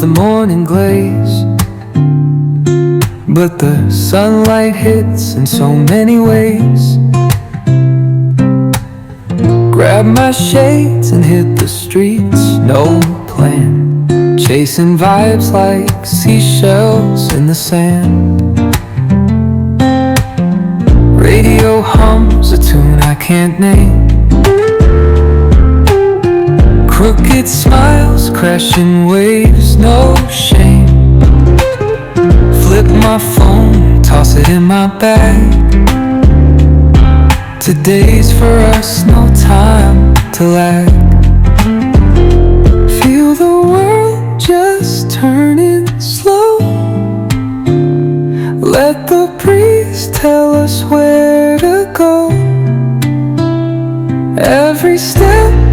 the morning glaze, but the sunlight hits in so many ways. Grab my shades and hit the streets, no plan, chasing vibes like seashells in the sand. Radio hums a tune I can't name, crooked smiles, crashing waves, no shame. Flip my phone, toss it in my bag. Today's for us, no time to lag. Feel the world just turning slow. Let the breeze tell us where to go. Every step